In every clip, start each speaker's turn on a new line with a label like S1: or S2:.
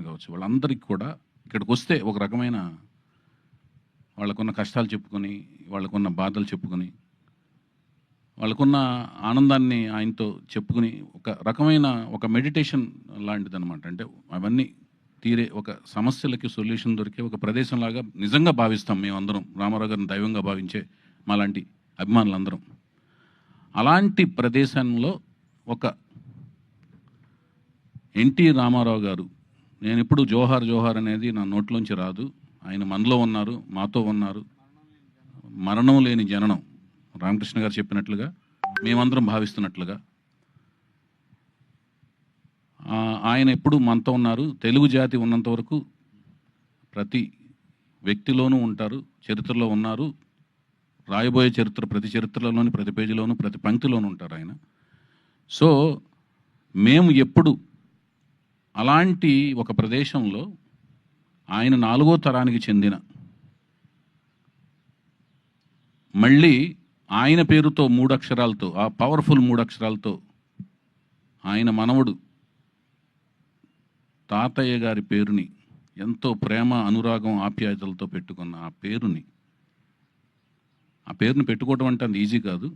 S1: కావచ్చు, వాళ్ళందరికీ కూడా ఇక్కడికి వస్తే ఒక రకమైన వాళ్ళకున్న కష్టాలు చెప్పుకొని, వాళ్ళకున్న బాధలు చెప్పుకొని, వాళ్ళకున్న ఆనందాన్ని ఆయనతో చెప్పుకుని ఒక రకమైన ఒక మెడిటేషన్ లాంటిదనమాట. అంటే అవన్నీ తీరే ఒక సమస్యలకి సొల్యూషన్ దొరికే ఒక ప్రదేశంలాగా నిజంగా భావిస్తాం మేమందరం. రామారావు గారిని దైవంగా భావించే మాలాంటి అభిమానులందరం. అలాంటి ప్రదేశంలో ఒక ఎన్టీ రామారావు గారు, నేను ఎప్పుడు జోహార్ జోహార్ అనేది నా నోట్లోంచి రాదు. ఆయన మనలో ఉన్నారు, మాతో ఉన్నారు. మరణం లేని జననం, రామకృష్ణ గారు చెప్పినట్లుగా, మేమందరం భావిస్తున్నట్లుగా ఆయన ఎప్పుడు మనతో ఉన్నారు. తెలుగు జాతి ఉన్నంత వరకు ప్రతి వ్యక్తిలోనూ ఉంటారు, చరిత్రలో ఉన్నారు. రాయబోయే చరిత్ర ప్రతి చరిత్రలోని ప్రతి పేజీలోనూ ప్రతి పంక్తిలోనూ ఉంటారు ఆయన. సో మేము ఎప్పుడు అలాంటి ఒక ప్రదేశంలో ఆయన 4వ తరానికి చెందిన, మళ్ళీ ఆయన పేరుతో 3 అక్షరాలతో, ఆ పవర్ఫుల్ 3 అక్షరాలతో ఆయన మనవడు తాతయ్య గారి పేరుని ఎంతో ప్రేమ అనురాగం ఆప్యాయతలతో పెట్టుకున్న ఆ పేరుని పెట్టుకోవడం అంటే అది ఈజీ కాదు.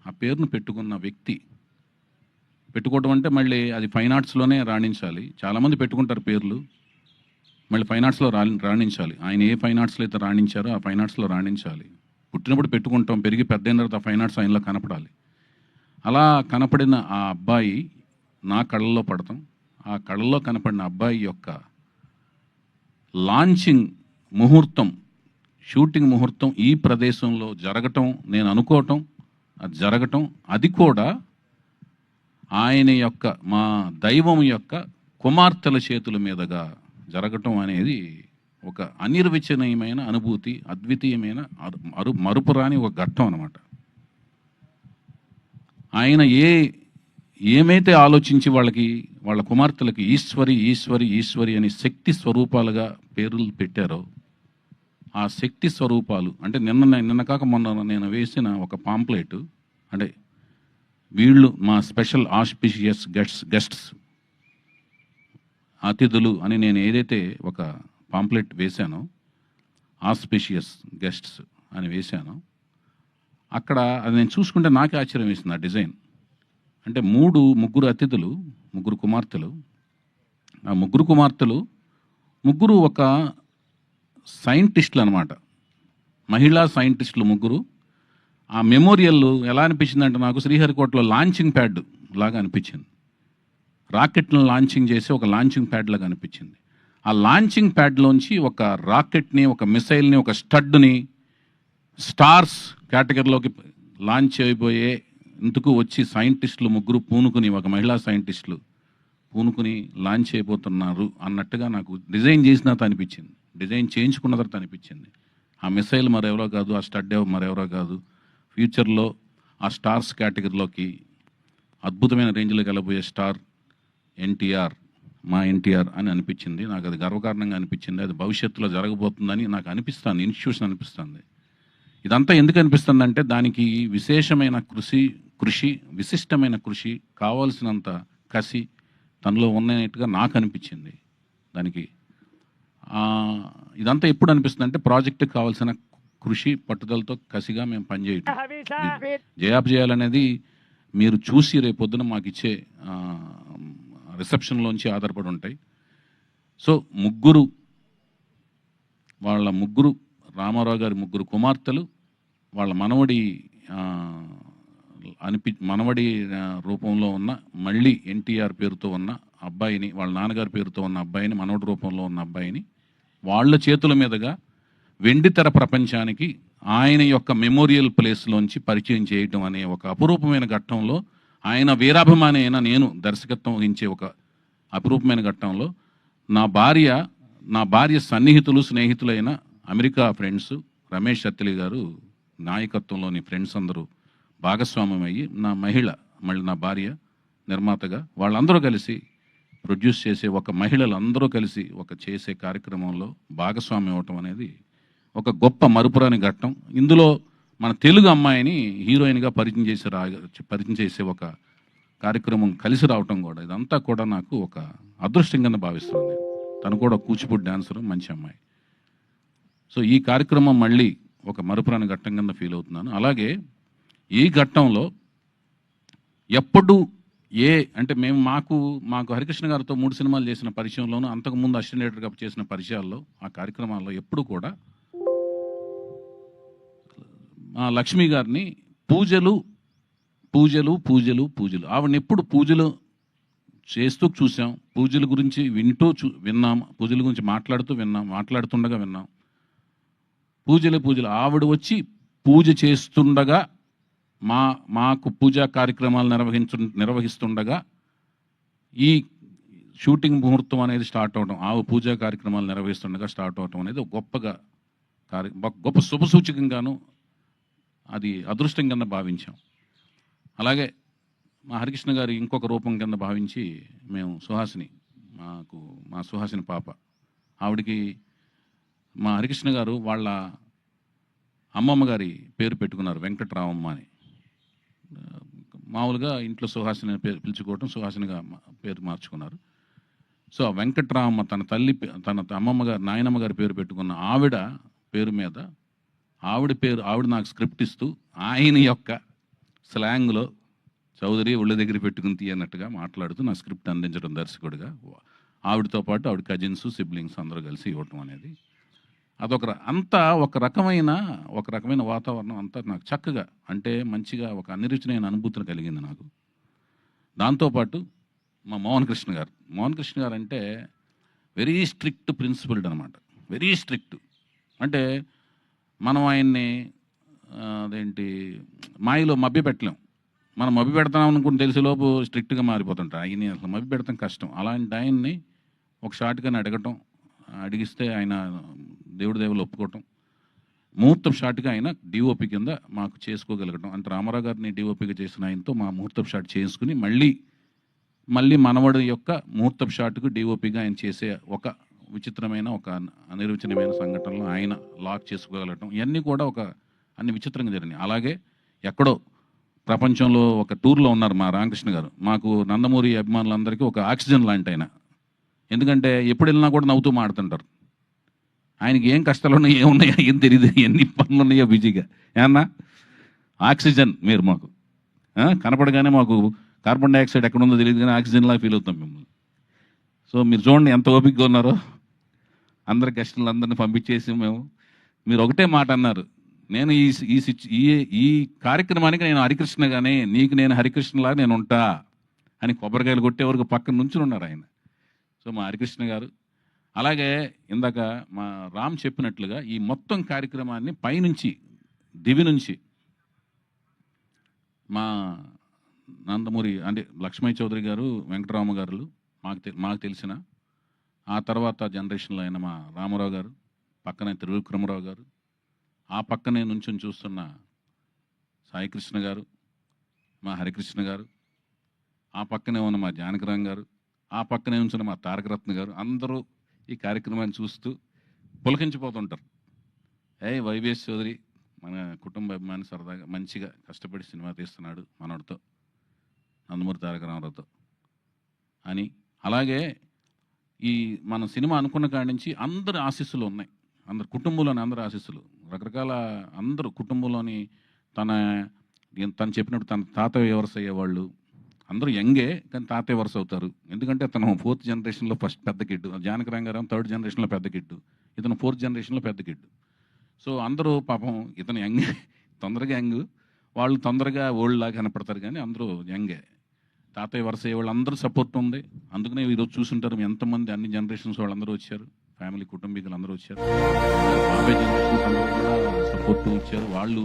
S1: ఆ పేరును పెట్టుకున్న వ్యక్తి, పెట్టుకోవడం అంటే మళ్ళీ అది ఫైన్ ఆర్ట్స్లోనే రాణించాలి. చాలామంది పెట్టుకుంటారు పేర్లు, మళ్ళీ ఫైన్ ఆర్ట్స్లో రాణించాలి. ఆయన ఏ ఫైన్ ఆర్ట్స్లో అయితే రాణించారో ఆ ఫైన్ ఆర్ట్స్లో రాణించాలి. పుట్టినప్పుడు పెట్టుకుంటాం, పెరిగి పెద్దయిన తర్వాత ఆ ఫైన్ ఆర్ట్స్ ఆయనలో కనపడాలి. అలా కనపడిన ఆ అబ్బాయి నా కళ్ళల్లో పడతాం. ఆ కళ్ళల్లో కనపడిన అబ్బాయి యొక్క లాంచింగ్ ముహూర్తం, షూటింగ్ ముహూర్తం ఈ ప్రదేశంలో జరగటం, నేను అనుకోవటం, అది జరగటం, అది కూడా ఆయన యొక్క, మా దైవం యొక్క కుమార్తెల చేతుల మీదుగా జరగటం అనేది ఒక అనిర్వచనీయమైన అనుభూతి, అద్వితీయమైన మరుపురాని ఒక ఘట్టం అన్నమాట. ఆయన ఏమైతే ఆలోచించి వాళ్ళ కుమార్తెలకి ఈశ్వరి ఈశ్వరి ఈశ్వరి అని శక్తి స్వరూపాలుగా పేర్లు పెట్టారో, ఆ శక్తి స్వరూపాలు అంటే నిన్న కాక మొన్న నేను వేసిన ఒక పాంప్లెట్, అంటే వీళ్ళు మా స్పెషల్ ఆస్పిషియస్ గెస్ట్స్ అతిథులు అని నేను ఏదైతే ఒక పాంప్లెట్ వేశానో, ఆస్పిషియస్ గెస్ట్స్ అని వేశానో, అక్కడ అది నేను చూసుకుంటే నాకే ఆశ్చర్యం వేసింది ఆ డిజైన్. అంటే ముగ్గురు అతిథులు, ముగ్గురు కుమార్తెలు. ఆ ముగ్గురు కుమార్తెలు ముగ్గురు ఒక సైంటిస్టులు అనమాట, మహిళా సైంటిస్టులు ముగ్గురు. ఆ మెమోరియల్ ఎలా అనిపించిందంటే నాకు శ్రీహరికోటలో లాంచింగ్ ప్యాడ్ లాగా అనిపించింది. రాకెట్ను లాంచింగ్ చేసి ఒక లాంచింగ్ ప్యాడ్ లాగా అనిపించింది. ఆ లాంచింగ్ ప్యాడ్లోంచి ఒక రాకెట్ని, ఒక మిసైల్ని, ఒక స్టడ్ని స్టార్స్ కేటగిరీలోకి లాంచ్ అయిపోయే ఇందుకు వచ్చి సైంటిస్టులు ముగ్గురు పూనుకుని, ఒక మహిళా సైంటిస్టులు పూనుకుని లాంచ్ అయిపోతున్నారు అన్నట్టుగా నాకు డిజైన్ చేసిన తర్వాత అనిపించింది, డిజైన్ చేయించుకున్న తర్వాత అనిపించింది. ఆ మిసైల్ మరెవరో కాదు, ఆ స్టడ్ మరెవరో కాదు, ఫ్యూచర్లో ఆ స్టార్స్ కేటగిరీలోకి అద్భుతమైన రేంజ్లోకి వెళ్ళబోయే స్టార్ ఎన్టీఆర్, మా ఎన్టీఆర్ అని అనిపించింది. నాకు అది గర్వకారణంగా అనిపించింది. అది భవిష్యత్తులో జరగబోతుందని నాకు అనిపిస్తుంది, ఇన్స్టిట్యూషన్ అనిపిస్తుంది. ఇదంతా ఎందుకు అనిపిస్తుంది అంటే దానికి విశేషమైన కృషి, విశిష్టమైన కృషి, కావాల్సినంత కసి తనలో ఉన్నట్టుగా నాకు అనిపించింది. దానికి ఇదంతా ఎప్పుడు అనిపిస్తుంది అంటే ప్రాజెక్టుకి కావాల్సిన కృషి, పట్టుదలతో కసిగా మేము పనిచేయటం, జయాపజయాలనేది మీరు చూసి రేపొద్దున మాకు ఇచ్చే రిసెప్షన్లోంచి ఆధారపడి ఉంటాయి. సో ముగ్గురు రామారావు గారి ముగ్గురు కుమార్తెలు, వాళ్ళ మనవడి రూపంలో ఉన్న, మళ్ళీ ఎన్టీఆర్ పేరుతో ఉన్న అబ్బాయిని, వాళ్ళ నాన్నగారి పేరుతో ఉన్న అబ్బాయిని, మనవడి రూపంలో ఉన్న అబ్బాయిని వాళ్ళ చేతుల మీదుగా వెండితెర ప్రపంచానికి ఆయన యొక్క మెమోరియల్ ప్లేస్లోంచి పరిచయం చేయటం అనే ఒక అపురూపమైన ఘట్టంలో, ఆయన వీరాభిమాని అయిన నేను దర్శకత్వం వహించే ఒక అపురూపమైన ఘట్టంలో నా భార్య సన్నిహితులు, స్నేహితులైన అమెరికా ఫ్రెండ్స్ రమేష్ అత్తిలి గారు నాయకత్వంలోని ఫ్రెండ్స్ అందరూ భాగస్వామ్యం అయ్యి, మళ్ళీ నా భార్య నిర్మాతగా వాళ్ళందరూ కలిసి ప్రొడ్యూస్ చేసే, ఒక మహిళలందరూ కలిసి ఒక చేసే కార్యక్రమంలో భాగస్వామ్యం అవటం అనేది ఒక గొప్ప మరుపురాని ఘట్టం. ఇందులో మన తెలుగు అమ్మాయిని హీరోయిన్గా పరిచయం చేసే ఒక కార్యక్రమం కలిసి రావటం కూడా, ఇదంతా కూడా నాకు ఒక అదృష్టం కింద భావిస్తున్నాను. తను కూడా కూచిపూడి డాన్సరు, మంచి అమ్మాయి. సో ఈ కార్యక్రమం మళ్ళీ ఒక మరుపురాని ఘట్టం కింద ఫీల్ అవుతున్నాను. అలాగే ఈ ఘట్టంలో ఎప్పుడు అంటే మేము మాకు హరికృష్ణ గారితో 3 సినిమాలు చేసిన పరిచయంలోనూ, అంతకుముందు అసిస్టెంట్ డైరెక్టర్గా చేసిన పరిచయాల్లో, ఆ కార్యక్రమాల్లో ఎప్పుడు కూడా లక్ష్మి గారిని పూజలు పూజలు పూజలు పూజలు ఆవిడని ఎప్పుడు పూజలు చేస్తూ చూసాం, పూజల గురించి విన్నాం, పూజల గురించి మాట్లాడుతుండగా విన్నాం. పూజలు ఆవిడ వచ్చి పూజ చేస్తుండగా మాకు పూజా కార్యక్రమాలు నిర్వహిస్తుండగా ఈ షూటింగ్ ముహూర్తం అనేది స్టార్ట్ అవడం, పూజా కార్యక్రమాలు నిర్వహిస్తుండగా స్టార్ట్ అవడం అనేది గొప్ప శుభసూచకంగాను, అది అదృష్టం కింద భావించాం. అలాగే మా హరికృష్ణ గారి ఇంకొక రూపం కింద భావించి మేము మా సుహాసిని పాప, ఆవిడికి మా హరికృష్ణ గారు వాళ్ళ అమ్మమ్మ గారి పేరు పెట్టుకున్నారు, వెంకటరామమ్మ అని. మామూలుగా ఇంట్లో సుహాసిని పేరు పిలుచుకోవటం, సుహాసినిగా పేరు మార్చుకున్నారు. సో ఆ వెంకటరామమ్మ తన అమ్మమ్మ గారు, నాయనమ్మ గారి పేరు పెట్టుకున్న ఆవిడ పేరు మీద ఆవిడ నాకు స్క్రిప్ట్ ఇస్తూ ఆయన యొక్క స్లాంగ్లో చౌదరి ఒళ్ళ దగ్గర పెట్టుకుని తీయన్నట్టుగా మాట్లాడుతూ నా స్క్రిప్ట్ అందించడం దర్శకుడిగా, ఆవిడతో పాటు ఆవిడ కజిన్స్, సిబ్లింగ్స్ అందరూ కలిసి ఇవ్వటం అనేది అంతా ఒక రకమైన వాతావరణం అంతా నాకు చక్కగా, అంటే మంచిగా ఒక అనిరుచినైన అనుభూతిని కలిగింది నాకు. దాంతోపాటు మా మోహన్ కృష్ణ గారు అంటే వెరీ స్ట్రిక్ట్ ప్రిన్సిపల్డ్ అనమాట, వెరీ స్ట్రిక్ట్. అంటే మనం ఆయన్ని మాయలో మభ్య పెట్టలేం. మనం మభ్య పెడతాం అనుకుని తెలిసేలోపు స్ట్రిక్ట్గా మారిపోతుంటారు. ఆయన్ని అసలు మభ్య పెడతాం కష్టం. అలాంటి ఆయన్ని ఒక షాట్గానే అడిగిస్తే ఆయన దేవుడి దేవులు ఒప్పుకోవటం, ముహూర్తం షాట్గా ఆయన డిఓపి కింద మాకు చేసుకోగలగటం. అంటే రామారావు గారిని డిఓపిగా చేసిన ఆయనతో మా ముహూర్తం షాట్ చేసుకుని మళ్ళీ మనవడి యొక్క ముహూర్తం షాట్కు డిఓపిగా ఆయన చేసే ఒక విచిత్రమైన, ఒక అనిర్వచనమైన సంఘటనలు ఆయన లాక్ చేసుకోగలగటం, ఇవన్నీ కూడా అన్ని విచిత్రంగా జరిగినాయి. అలాగే ఎక్కడో ప్రపంచంలో ఒక టూర్లో ఉన్నారు మా రామకృష్ణ గారు. మాకు నందమూరి అభిమానులందరికీ ఒక ఆక్సిజన్ లాంటి ఆయన. ఎందుకంటే ఎప్పుడు వెళ్ళినా కూడా నవ్వుతూ మాడుతుంటారు. ఆయనకి ఏం కష్టాలు ఉన్నాయో, ఏమున్నాయో ఏం తెలియదు, ఎన్ని పనులు ఉన్నాయో బిజీగా. ఏమన్నా ఆక్సిజన్ మీరు మాకు కనపడగానే మాకు కార్బన్ డైఆక్సైడ్ ఎక్కడ ఉందో తెలియదు, కానీ ఆక్సిజన్లా ఫీల్ అవుతాం మిమ్మల్ని. సో మీరు చూడండి ఎంత ఓపికగా ఉన్నారో. అందరి గెస్టులందరినీ పంపించేసి మీరు ఒకటే మాట అన్నారు, నేను ఈ కార్యక్రమానికి నేను హరికృష్ణగానే, నీకు నేను హరికృష్ణలాగా నేను ఉంటా అని కొబ్బరికాయలు కొట్టే వరకు పక్కన నుంచుని ఉన్నారు ఆయన. సో మా హరికృష్ణ గారు. అలాగే ఇందాక మా రామ్ చెప్పినట్లుగా ఈ మొత్తం కార్యక్రమాన్ని పైనుంచి దివి నుంచి మా నందమూరి అంటే లక్ష్మయ్య చౌదరి గారు, వెంకటరామ గారు మాకు తెలిసిన, ఆ తర్వాత జనరేషన్లో అయిన మా రామారావు గారు, పక్కనే త్రివిక్రమరావు గారు, ఆ పక్కనే నుంచొని చూస్తున్న సాయికృష్ణ గారు, మా హరికృష్ణ గారు, ఆ పక్కనే ఉన్న మా జానకిరామ్ గారు, ఆ పక్కనే ఉంచిన మా తారకరత్న గారు, అందరూ ఈ కార్యక్రమాన్ని చూస్తూ పులకించిపోతుంటారు. వైవిఎస్ చౌదరి మన కుటుంబ అభిమాని, సరదాగా మంచిగా కష్టపడి సినిమా తీస్తున్నాడు మనోడితో, నందమూరి తారక రామారావుతో అని. అలాగే మన సినిమా అనుకున్న కాడి నుంచి అందరి ఆశీస్సులు ఉన్నాయి, అందరు కుటుంబంలోని అందరి ఆశీస్సులు, రకరకాల అందరూ కుటుంబంలోని తను చెప్పినట్టు తన తాతయ్య వరుస అయ్యేవాళ్ళు అందరూ యంగే, కానీ తాతయ్య వరుస అవుతారు. ఎందుకంటే తను 4th జనరేషన్లో ఫస్ట్ పెద్ద కిడ్డు, జానకిరామ్ గారు 3rd జనరేషన్లో పెద్ద కిడ్డు, ఇతను 4th జనరేషన్లో పెద్ద కిడ్డు. సో అందరూ పాపం ఇతను యంగ్, తొందరగా యంగ్, వాళ్ళు తొందరగా ఓల్డ్ లాగా కనపడతారు, కానీ అందరూ యంగే. తాతయ్య వరుస అయ్యే వాళ్ళు అందరూ సపోర్ట్ ఉంది. అందుకనే ఈరోజు చూసుంటారు ఎంతమంది అన్ని జనరేషన్స్ వాళ్ళందరూ వచ్చారు, ఫ్యామిలీ కుటుంబీకులు అందరూ వచ్చారు. బాబాయ్ జనరేషన్స్ అందరూ కూడా సపోర్ట్ ఇచ్చారు. వాళ్ళు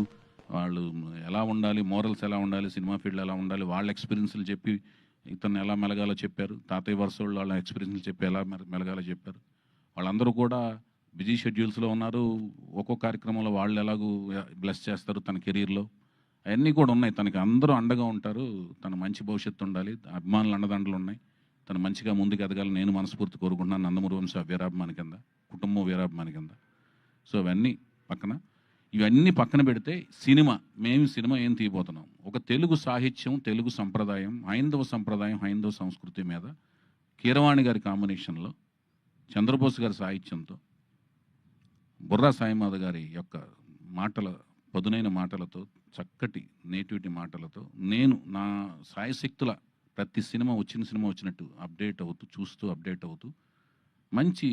S1: ఎలా ఉండాలి, మోరల్స్ ఎలా ఉండాలి, సినిమా ఫీల్డ్ ఎలా ఉండాలి, వాళ్ళ ఎక్స్పీరియన్స్లు చెప్పి ఇతను ఎలా మెలగాలో చెప్పారు. తాతయ్య వరుస వాళ్ళ ఎక్స్పీరియన్స్లు చెప్పి ఎలా మెలగాలో చెప్పారు. వాళ్ళందరూ కూడా బిజీ షెడ్యూల్స్లో ఉన్నారు. ఒక్కో కార్యక్రమంలో వాళ్ళు ఎలాగూ బ్లెస్ చేస్తారు తన కెరీర్లో, అవన్నీ కూడా ఉన్నాయి. తనకి అందరూ అండగా ఉంటారు. తన మంచి భవిష్యత్తు ఉండాలి, అభిమానులు అండదండలు ఉన్నాయి, తను మంచిగా ముందుకు ఎదగాలని నేను మనస్ఫూర్తి కోరుకుంటున్నాను. నందమూరి వంశ వీరాభిమాని కింద, కుటుంబం వీరాభిమాని కింద. సో ఇవన్నీ పక్కన పెడితే సినిమా ఏం తీయబోతున్నాం, ఒక తెలుగు సాహిత్యం, తెలుగు సంప్రదాయం, హైందవ సంప్రదాయం, హైందవ సంస్కృతి మీద కీరవాణి గారి కాంబినేషన్లో చంద్రబోస్ గారి సాహిత్యంతో, బుర్రా సాయిమాధ గారి యొక్క మాటల పదునైన మాటలతో, చక్కటి నేటివిటీ మాటలతో నేను నా సాయశక్తుల ప్రతి సినిమా వచ్చినట్టు అప్డేట్ అవుతూ, చూస్తూ అప్డేట్ అవుతూ మంచి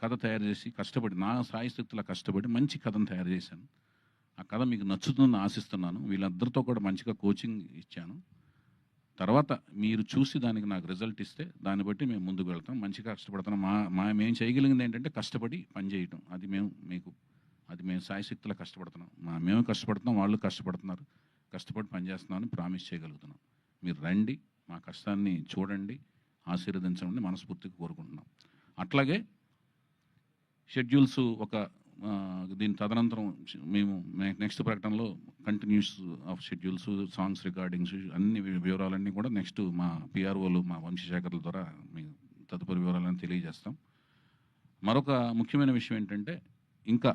S1: కథ తయారు చేసి కష్టపడి, నా సాయశక్తుల కష్టపడి మంచి కథను తయారు చేశాను. ఆ కథ మీకు నచ్చుతుందని ఆశిస్తున్నాను. వీళ్ళందరితో కూడా మంచిగా కోచింగ్ ఇచ్చాను. తర్వాత మీరు చూసి దానికి నాకు రిజల్ట్ ఇస్తే దాన్ని బట్టి మేము ముందుకు వెళ్తాం. మంచిగా కష్టపడతాం. మేము చేయగలిగింది ఏంటంటే కష్టపడి పనిచేయటం. అది మేము సాయశక్తులా కష్టపడుతున్నాం. మేము కష్టపడుతున్నాం, వాళ్ళు కష్టపడుతున్నారు. కష్టపడి పనిచేస్తున్నామని ప్రామిస్ చేయగలుగుతున్నాం. మీరు రండి, మా కష్టాన్ని చూడండి, ఆశీర్వదించండి మనస్ఫూర్తిగా కోరుకుంటున్నాం. అట్లాగే షెడ్యూల్స్ దీని తదనంతరం మేము నెక్స్ట్ ప్రకటనలో continuous of schedules, songs recordings అన్ని వివరాలన్నీ కూడా నెక్స్ట్ మా పిఆర్ఓలు, మా వంశశేఖర్ల ద్వారా మీకు తదుపరి వివరాలను తెలియజేస్తాం. మరొక ముఖ్యమైన విషయం ఏంటంటే ఇంకా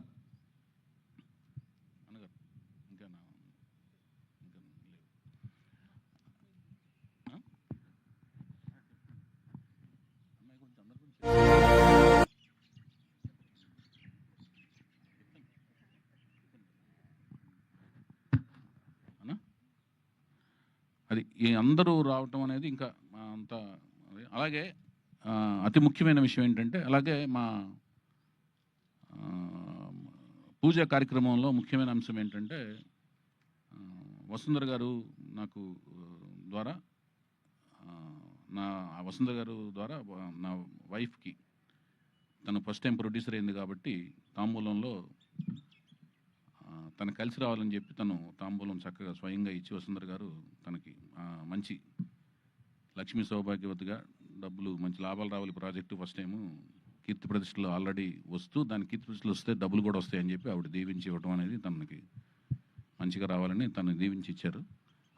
S1: అది ఈ అందరూ రావటం అనేది ఇంకా అంత. అలాగే అతి ముఖ్యమైన విషయం ఏంటంటే, అలాగే మా పూజా కార్యక్రమంలో ముఖ్యమైన అంశం ఏంటంటే, వసుంధర గారు నాకు ద్వారా వసుంధర గారు ద్వారా నా వైఫ్కి తను ఫస్ట్ టైం ప్రొడ్యూసర్ అయింది కాబట్టి తాంబూలంలో తను కలిసి రావాలని చెప్పి తను తాంబూలం చక్కగా స్వయంగా ఇచ్చి వసుంధర గారు తనకి మంచి లక్ష్మీ సౌభాగ్యవతిగా డబ్బులు మంచి లాభాలు రావాలి ప్రాజెక్టు ఫస్ట్ టైము కీర్తి ప్రతిష్టలు ఆల్రెడీ వస్తూ దాని కీర్తి ప్రతిష్టలు వస్తే డబ్బులు కూడా వస్తాయని చెప్పి ఆవిడ దీవించి ఇవ్వడం అనేది తనకి మంచిగా రావాలని తను దీవించి ఇచ్చారు.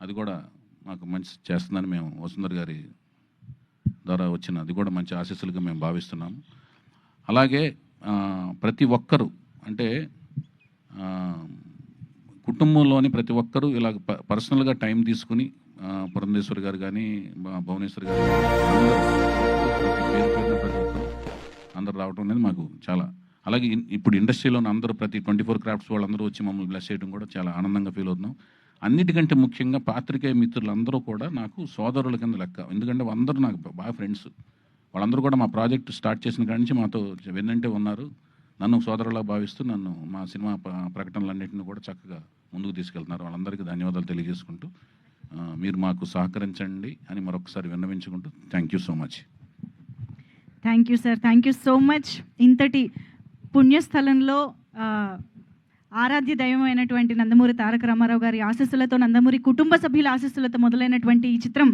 S1: అది కూడా మాకు మంచి చేస్తుందని మేము వసుంధర గారి ద్వారా వచ్చిన అది కూడా మంచి ఆశీస్సులుగా మేము భావిస్తున్నాము. అలాగే ప్రతి ఒక్కరూ అంటే కుటుంబంలోని ప్రతి ఒక్కరూ ఇలా పర్సనల్గా టైం తీసుకుని పురంధేశ్వరి గారు కానీ భువనేశ్వరి గారు ప్రతి ఒక్కరు అందరూ రావడం అనేది మాకు చాలా, అలాగే ఇప్పుడు ఇండస్ట్రీలో అందరూ ప్రతి 24 క్రాఫ్ట్స్ వాళ్ళందరూ వచ్చి మమ్మల్ని బ్లెస్ చేయడం కూడా చాలా ఆనందంగా ఫీల్ అవుతున్నాం. అన్నిటికంటే ముఖ్యంగా పాత్రికేయ మిత్రులందరూ కూడా నాకు సోదరుల కింద లెక్క. ఎందుకంటే అందరూ నాకు బాగా ఫ్రెండ్స్. వాళ్ళందరూ కూడా మా ప్రాజెక్ట్ స్టార్ట్ చేసిన కాడి నుంచి మాతో వెన్నంటే ఉన్నారు. నన్ను సోదరులా భావిస్తూ నన్ను మా సినిమా ప్రకటనలన్నింటినీ కూడా చక్కగా ముందుకు తీసుకెళ్తున్నారు. వాళ్ళందరికీ ధన్యవాదాలు తెలియజేసుకుంటూ మీరు మాకు సహకరించండి అని మరొకసారి విన్నవించుకుంటూ thank you so much.
S2: Thank you sir, thank you so much. ఇంతటి పుణ్యస్థలంలో ఆరాధ్య దైవం అయినటువంటి నందమూరి తారక రామారావు గారి ఆశీస్సులతో, నందమూరి కుటుంబ సభ్యుల ఆశీస్సులతో మొదలైనటువంటి ఈ చిత్రం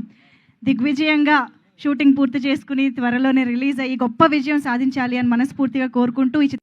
S2: దిగ్విజయంగా షూటింగ్ పూర్తి చేసుకుని త్వరలోనే రిలీజ్ అయ్యి గొప్ప విజయం సాధించాలి అని మనస్ఫూర్తిగా కోరుకుంటూ ఈ